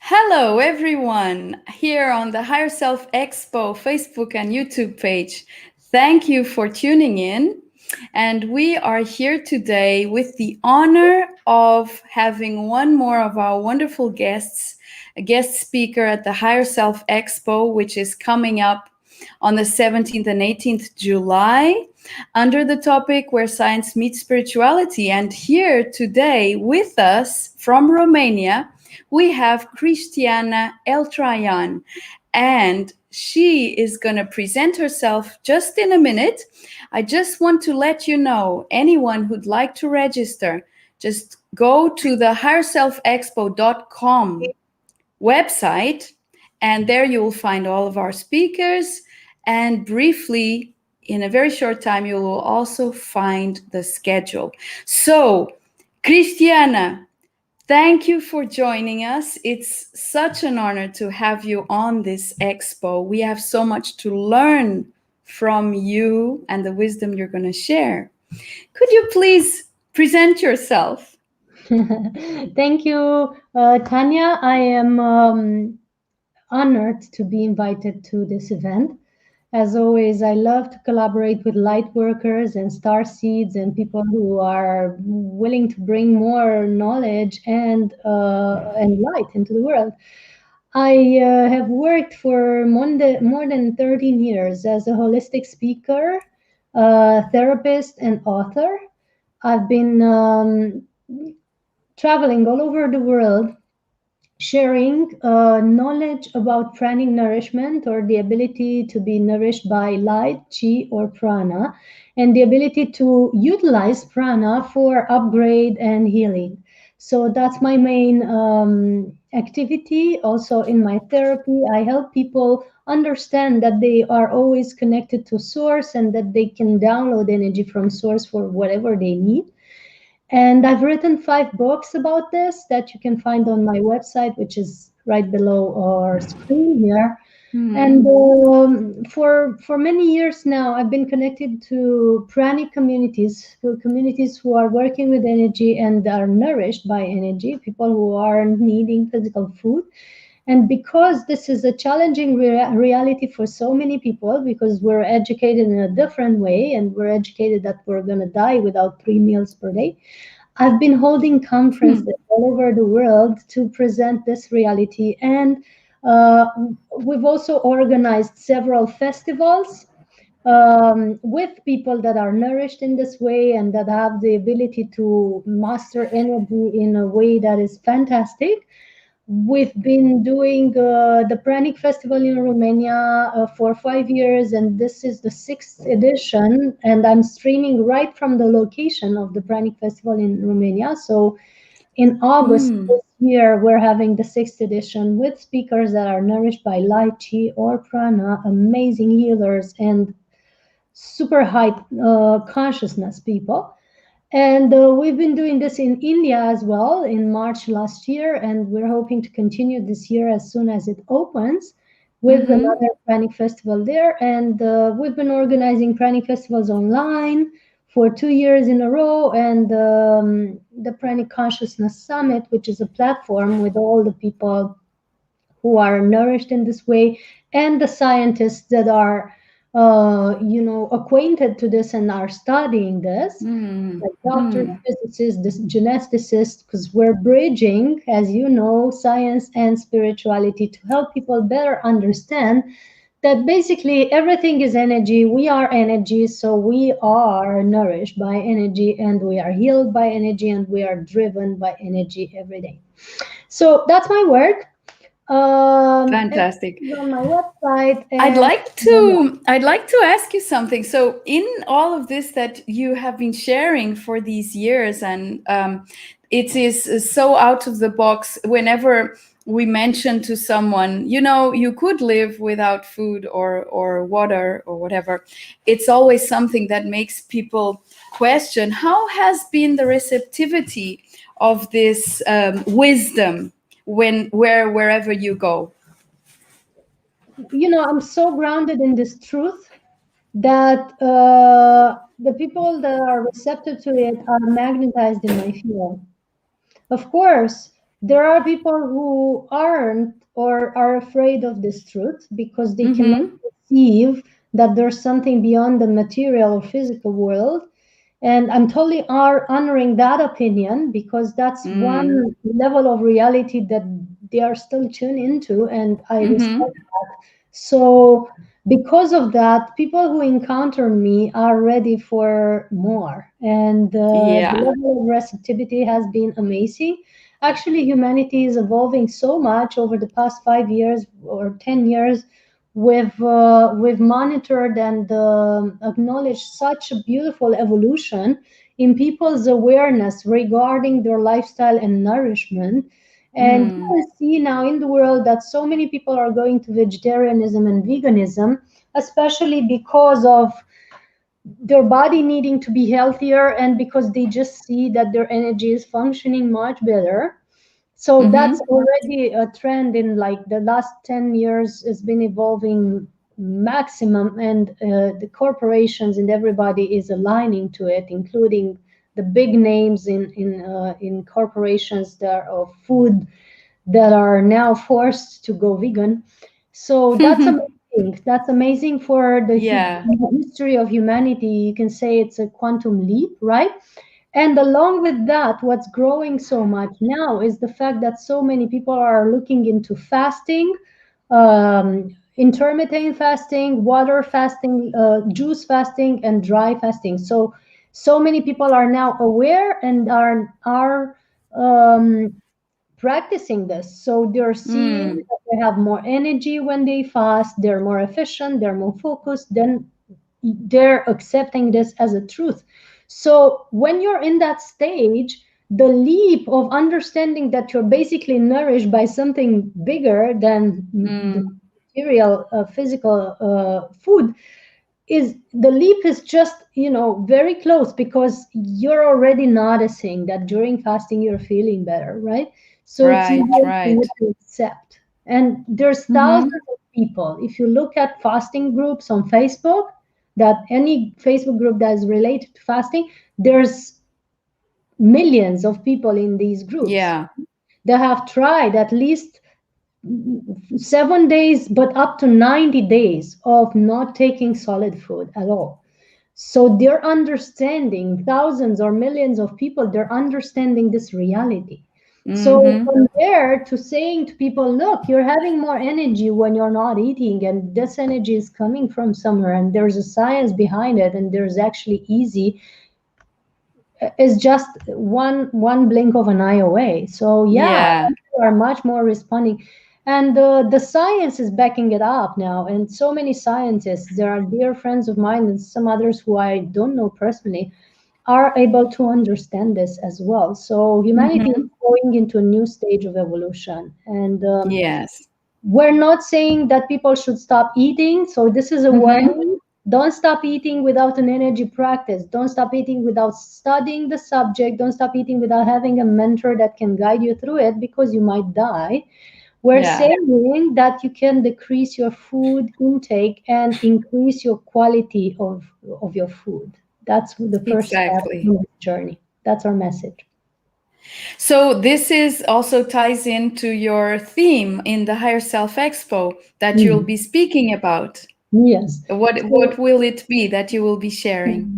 Hello, everyone, here on the Higher Self Expo Facebook and YouTube page. Thank you for tuning in. And we are here today with the honor of having one more of our wonderful guests, a guest speaker at the Higher Self Expo, which is coming up on the 17th and 18th July under the topic Where Science Meets Spirituality. And here today with us from Romania, we have Cristiana Eltrayan, and she is going to present herself just in a minute. I just want to let you know, anyone who'd like to register, just go to the higherselfexpo.com website, and there you will find all of our speakers, and briefly, in a very short time, you will also find the schedule. So, Cristiana, thank you for joining us. It's such an honor to have you on this expo. We have so much to learn from you and the wisdom you're going to share. Could you please present yourself? Thank you, Tanya. I am honored to be invited to this event. As always, I love to collaborate with light workers and star seeds and people who are willing to bring more knowledge and light into the world. I have worked for more than 13 years as a holistic speaker, therapist, and author. I've been traveling all over the world, sharing knowledge about pranic nourishment, or the ability to be nourished by light, chi, or prana, and the ability to utilize prana for upgrade and healing. So that's my main activity. Also in my therapy, I help people understand that they are always connected to source and that they can download energy from source for whatever they need. And I've written 5 books about this that you can find on my website, which is right below our screen here. And for many years now, I've been connected to pranic communities, communities who are working with energy and are nourished by energy, people who are needing physical food. And because this is a challenging reality for so many people, because we're educated in a different way and we're educated that we're going to die without 3 meals per day, I've been holding conferences all over the world to present this reality. And we've also organized several festivals with people that are nourished in this way and that have the ability to master energy in a way that is fantastic. We've been doing the Pranic Festival in Romania for 5 years, and this is the 6th edition. And I'm streaming right from the location of the Pranic Festival in Romania. So in August this year, we're having the 6th edition with speakers that are nourished by light, chi, or prana, amazing healers, and super high consciousness people. And we've been doing this in India as well in March last year, and we're hoping to continue this year as soon as it opens with another Pranic Festival there. And we've been organizing Pranic Festivals online for 2 years in a row, and the Pranic Consciousness Summit, which is a platform with all the people who are nourished in this way, and the scientists that are acquainted to this and are studying this, like doctors, physicists, geneticists, because we're bridging, as you know, science and spirituality to help people better understand that basically everything is energy. We are energy, so we are nourished by energy, and we are healed by energy, and we are driven by energy every day. So that's my work. Fantastic. On my website. I'd like to ask you something. So in all of this that you have been sharing for these years, and it is so out of the box, whenever we mention to someone, you could live without food or water or whatever, it's always something that makes people question, how has been the receptivity of this wisdom wherever you go? I'm so grounded in this truth that the people that are receptive to it are magnetized in my field. Of course, There are people who aren't or are afraid of this truth because they cannot Mm-hmm. perceive that there's something beyond the material or physical world. And I'm totally honoring that opinion because that's Mm. one level of reality that they are still tuned into, and I Mm-hmm. respect that. So, because of that, people who encounter me are ready for more, and the Yeah. level of receptivity has been amazing. Actually, humanity is evolving so much over the past 5 years or 10 years. We've monitored and acknowledged such a beautiful evolution in people's awareness regarding their lifestyle and nourishment. And you Mm. will see now in the world that so many people are going to vegetarianism and veganism, especially because of their body needing to be healthier and because they just see that their energy is functioning much better. So that's Mm-hmm. already a trend in like the last 10 years has been evolving maximum, and the corporations and everybody is aligning to it, including the big names in corporations that are of food that are now forced to go vegan. So that's amazing. That's amazing for the Yeah. history of humanity. You can say it's a quantum leap, right? And along with that, what's growing so much now is the fact that so many people are looking into fasting, intermittent fasting, water fasting, juice fasting, and dry fasting. So many people are now aware and are practicing this. So they're seeing Mm. that they have more energy when they fast, they're more efficient, they're more focused, then they're accepting this as a truth. So when you're in that stage, the leap of understanding that you're basically nourished by something bigger than the Mm. material, physical food is the leap is just very close because you're already noticing that during fasting you're feeling better, right? So it's Right, easier for you right. to accept. And there's thousands Mm-hmm. of people, if you look at fasting groups on Facebook, that any Facebook group that is related to fasting, there's millions of people in these groups Yeah. that have tried at least 7 days but up to 90 days of not taking solid food at all. So they're understanding, thousands or millions of people, they're understanding this reality. So Mm-hmm. from there to saying to people, look, you're having more energy when you're not eating, and this energy is coming from somewhere, and there's a science behind it, and there's actually easy, is just one blink of an eye away. So yeah, Yeah. people are much more responding, and the science is backing it up now. And so many scientists, there are dear friends of mine and some others who I don't know personally, are able to understand this as well. So humanity is Mm-hmm. going into a new stage of evolution, and Yes. we're not saying that people should stop eating. So this is a Mm-hmm. warning. Don't stop eating without an energy practice. Don't stop eating without studying the subject. Don't stop eating without having a mentor that can guide you through it because you might die. We're Yeah. saying that you can decrease your food intake and increase your quality of your food. That's the first step Exactly. in this journey. That's our message. So this is also ties into your theme in the Higher Self Expo that you'll Mm. be speaking about. Yes. What So will it be that you will be sharing?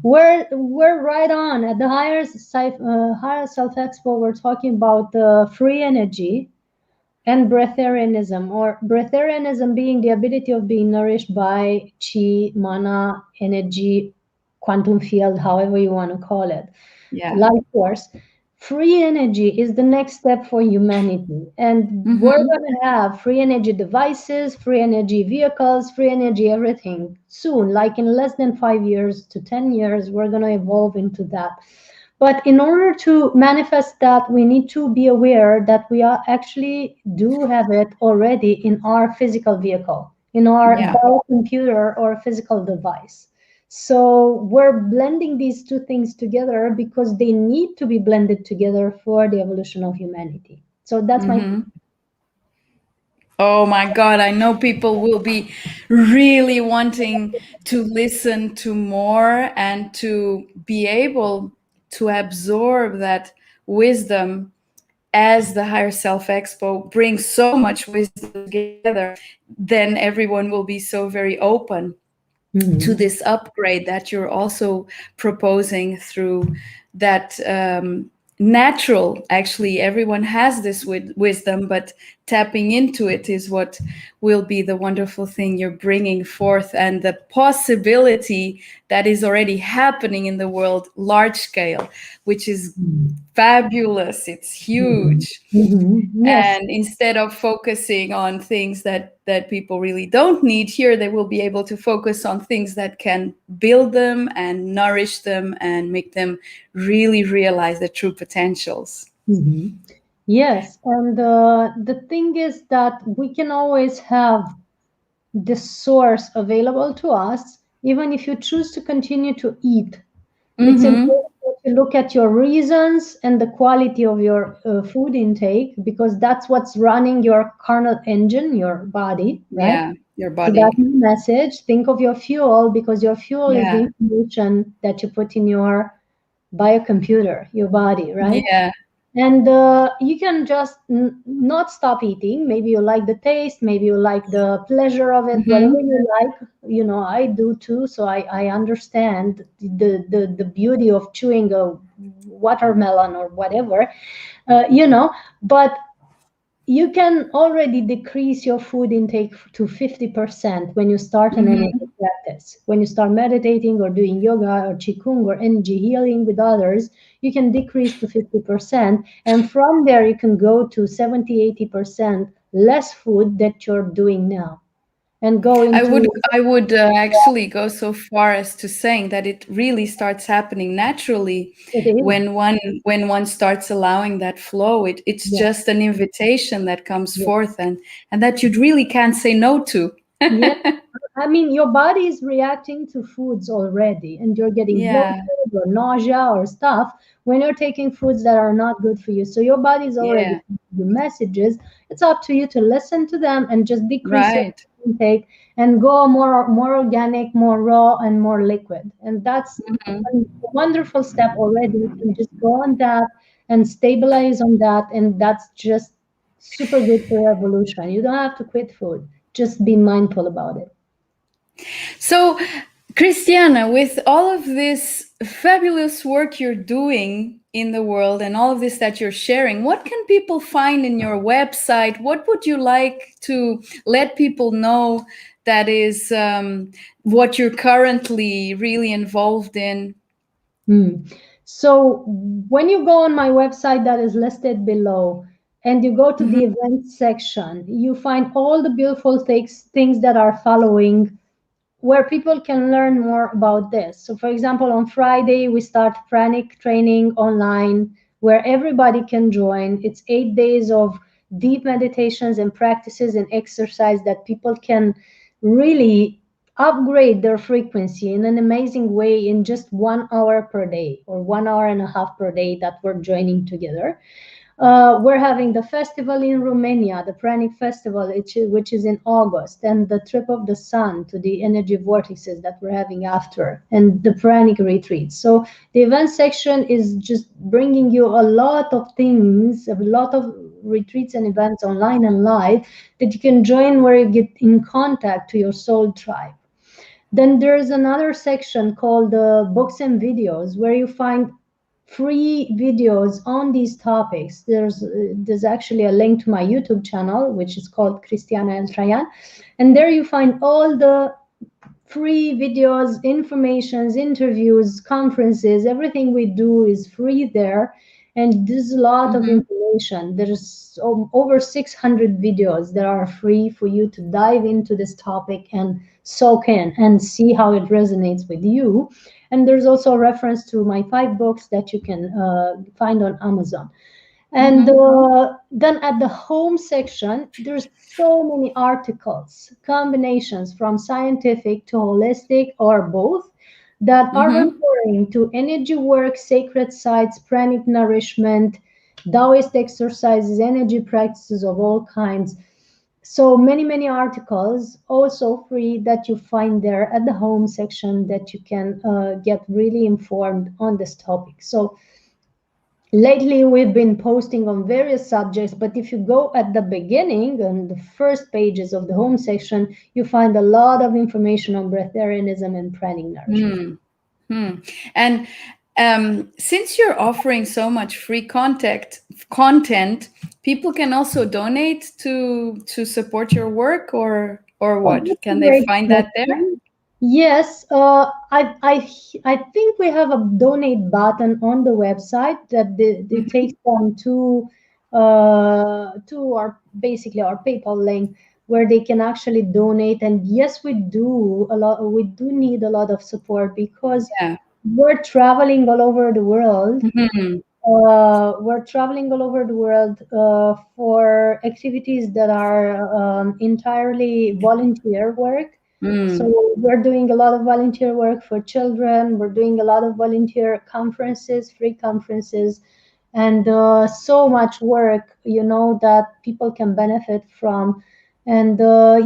we're right on at the higher self expo. We're talking about the free energy and breatharianism, or breatharianism being the ability of being nourished by chi, mana, energy, quantum field, however you want to call it, Yeah. life force. Free energy is the next step for humanity. And we're Mm-hmm. going to have free energy devices, free energy vehicles, free energy everything soon. Like in less than 5 years to 10 years, we're going to evolve into that. But in order to manifest that, we need to be aware that we are actually do have it already in our physical vehicle, in our Yeah. biocomputer or physical device. So we're blending these two things together because they need to be blended together for the evolution of humanity. So that's my Mm-hmm. Oh my God, I know people will be really wanting to listen to more and to be able to absorb that wisdom as the Higher Self Expo brings so much wisdom together, then everyone will be so very open to Mhm. this upgrade that you're also proposing through that natural. Actually, everyone has this wisdom, but tapping into it is what will be the wonderful thing you're bringing forth, and the possibility that is already happening in the world large scale, which is fabulous. It's Mhm. huge. Mhm. Yes. And instead of focusing on things that people really don't need, here they will be able to focus on things that can build them and nourish them and make them really realize their true potentials. Mhm. Yes, and the thing is that we can always have the source available to us, even if you choose to continue to eat. It's Mm-hmm. important to look at your reasons and the quality of your food intake, because that's what's running your carnal engine, your body, right? Yeah, your So that's body. the message. Think of your fuel, because your fuel is the Yeah. information that you put in your biocomputer, your body, right? Yeah. And you can just not stop eating. Maybe you like the taste, maybe you like the pleasure of it, Mm-hmm. whatever you like. You know, I do too, so I understand the beauty of chewing a watermelon or whatever, you know. But you can already decrease your food intake to 50% when you start an energy Mm-hmm. practice. When you start meditating or doing yoga or qigong or energy healing with others, you can decrease to 50%. And from there, you can go to 70, 80% less food that you're doing now and go I would into I would actually go so far as to saying that it really starts happening naturally it is. when one starts allowing that flow. It's Yeah. just an invitation that comes Yeah. forth, and that you really can't say no to. Yeah, I mean, your body is reacting to foods already, and you're getting bloated Yeah, or nausea or stuff when you're taking foods that are not good for you. So your body is already yeah, giving you messages. It's up to you to listen to them and just decrease your right. intake and go more organic, more raw, and more liquid. And that's Mhm. a wonderful step already. You can just go on that and stabilize on that, and that's just super good for your evolution. You don't have to quit food, just be mindful about it. So, Christiana, with all of this fabulous work you're doing in the world and all of this that you're sharing, what can people find in your website? What would you like to let people know that is what you're currently really involved in? Hmm. So when you go on my website that is listed below and you go to Hmm. the events section, you find all the beautiful things that are following where people can learn more about this. So, for example, on Friday, we start Pranic training online where everybody can join. It's 8 days of deep meditations and practices and exercise that people can really upgrade their frequency in an amazing way in just 1 hour per day or 1 hour and a half per day that we're joining together. We're having the festival in Romania, the Pranic Festival, which is in August, and the trip of the sun to the energy vortices that we're having after, and the Pranic retreats. So the event section is just bringing you a lot of things, a lot of retreats and events online and live that you can join where you get in contact to your soul tribe. Then there's another section called the books and videos where you find free videos on these topics. There's actually a link to my YouTube channel, which is called Cristiana Eltrayan, and there you find all the free videos, informations, interviews, conferences, everything we do is free there. And there's a lot of Hmm. information. There's over 600 videos that are free for you to dive into this topic and soak in and see how it resonates with you. And there's also a reference to my 5 books that you can find on Amazon. And Hmm. then at the home section, there's so many articles, combinations from scientific to holistic or both that are Hmm. referring to energy work, sacred sites, pranic nourishment, Taoist exercises, energy practices of all kinds. So many articles also free that you find there at the home section that you can get really informed on this topic. So Lately, we've been posting on various subjects, but if you go at the beginning, on the first pages of the home section, you find a lot of information on breatharianism and pranic nourishment. Hmm. Hmm. And since you're offering so much free content, people can also donate to support your work, or Oh, what? that's a Can they great find that there? question. Yes, I think we have a donate button on the website that it Mhm. takes them to our basically our PayPal link where they can actually donate. And yes, we do a lot. We do need a lot of support because Yeah. we're traveling all over the world. Mhm. We're traveling all over the world for activities that are entirely volunteer work. So Mm. we're doing a lot of volunteer work for children. We're doing a lot of volunteer conferences, free conferences, and so much work, that people can benefit from. And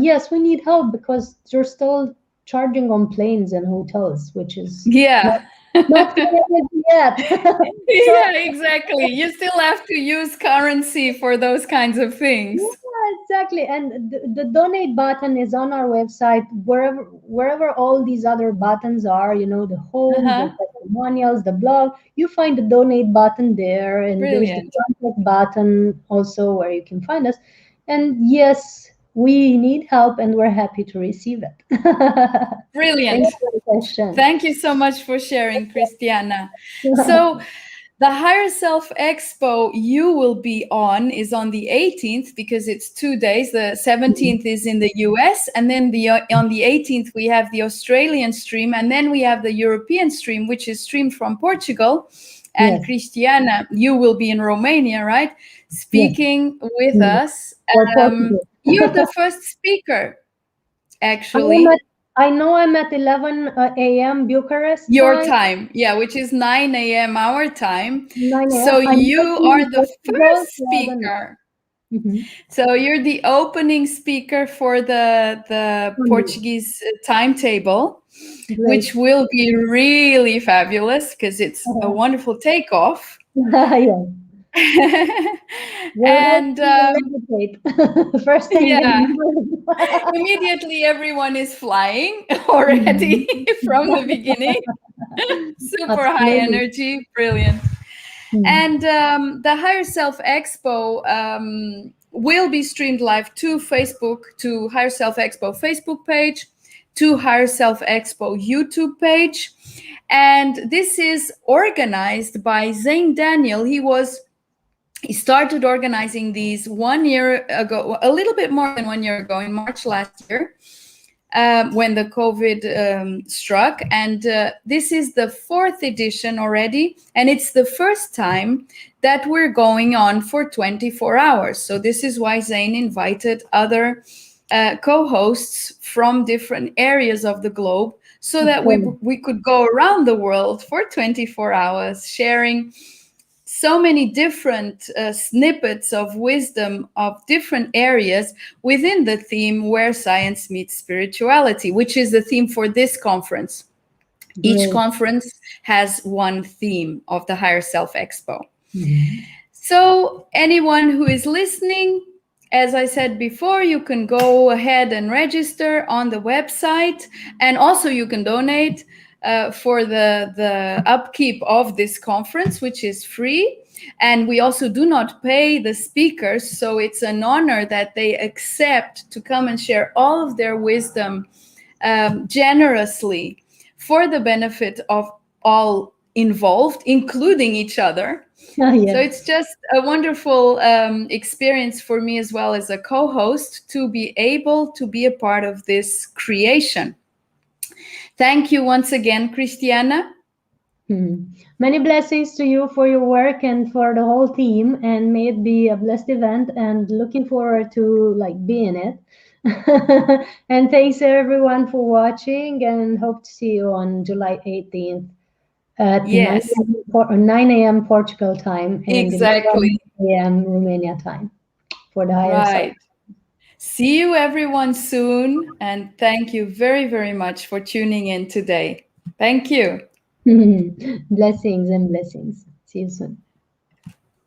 yes, we need help because they're still charging on planes and hotels, which is not Yeah. not connected yet. So Yeah, exactly. You still have to use currency for those kinds of things. yeah, exactly. And the donate button is on our website, wherever all these other buttons are, the home, the Uh-huh. testimonials, the blog, you find the donate button there, and there's the Brilliant. contact button also where you can find us. And yes, we need help and we're happy to receive it. Brilliant. Thanks for the question. Thank you so much for sharing, Christiana. So, the Higher Self Expo you will be on is on the 18th because it's 2 days. The 17th is in the US, and then on the 18th we have the Australian stream, and then we have the European stream, which is streamed from Portugal. And Yes, Christiana, you will be in Romania, right? yes. Speaking with Mm. us. Or Portugal. You're the first speaker, I am at, actually. I know I'm at 11 a.m. Bucharest Your time, time, yeah, which is 9 a.m. our time. 9 So a.m. I might you be are in the Portugal, first so I don't know. speaker. Mm-hmm. So you're the opening speaker for the Portuguese timetable, Great. which will be really fabulous because it's a wonderful takeoff. Yes. We're all And going to levitate. First thing in yeah, the morning. immediately everyone is flying already Mhm. from the beginning. Super high Absolutely. energy, brilliant. Mhm. And the Higher Self Expo will be streamed live to Facebook, to Higher Self Expo Facebook page, to Higher Self Expo YouTube page. And this is organized by Zane Daniel. He started organizing these 1 year ago, a little bit more than 1 year ago, in March last year, when the COVID struck. And this is the fourth edition already. And it's the first time that we're going on for 24 hours. So this is why Zane invited other co-hosts from different areas of the globe so Of that course. we could go around the world for 24 hours sharing so many different snippets of wisdom of different areas within the theme where science meets spirituality, which is the theme for this conference. Each Great. conference has one theme of the Higher Self Expo. Mhm. So, anyone who is listening, as I said before, you can go ahead and register on the website, and also you can donate for the upkeep of this conference, which is free. And we also do not pay the speakers, so it's an honor that they accept to come and share all of their wisdom generously for the benefit of all involved, including each other. So Yes. it's just a wonderful experience for me as well as a co-host to be able to be a part of this creation. Thank you once again, Christiana. Mhm. Many blessings to you for your work and for the whole team, and may it be a blessed event. And looking forward to be in it. And thanks everyone for watching, and hope to see you on July 18th at Yes, 9 a.m. Portugal time and exactly. 11 a.m. Romania time for the higher self. Right. See you everyone soon. And thank you very, very much for tuning in today. Thank you. Blessings and blessings. See you soon.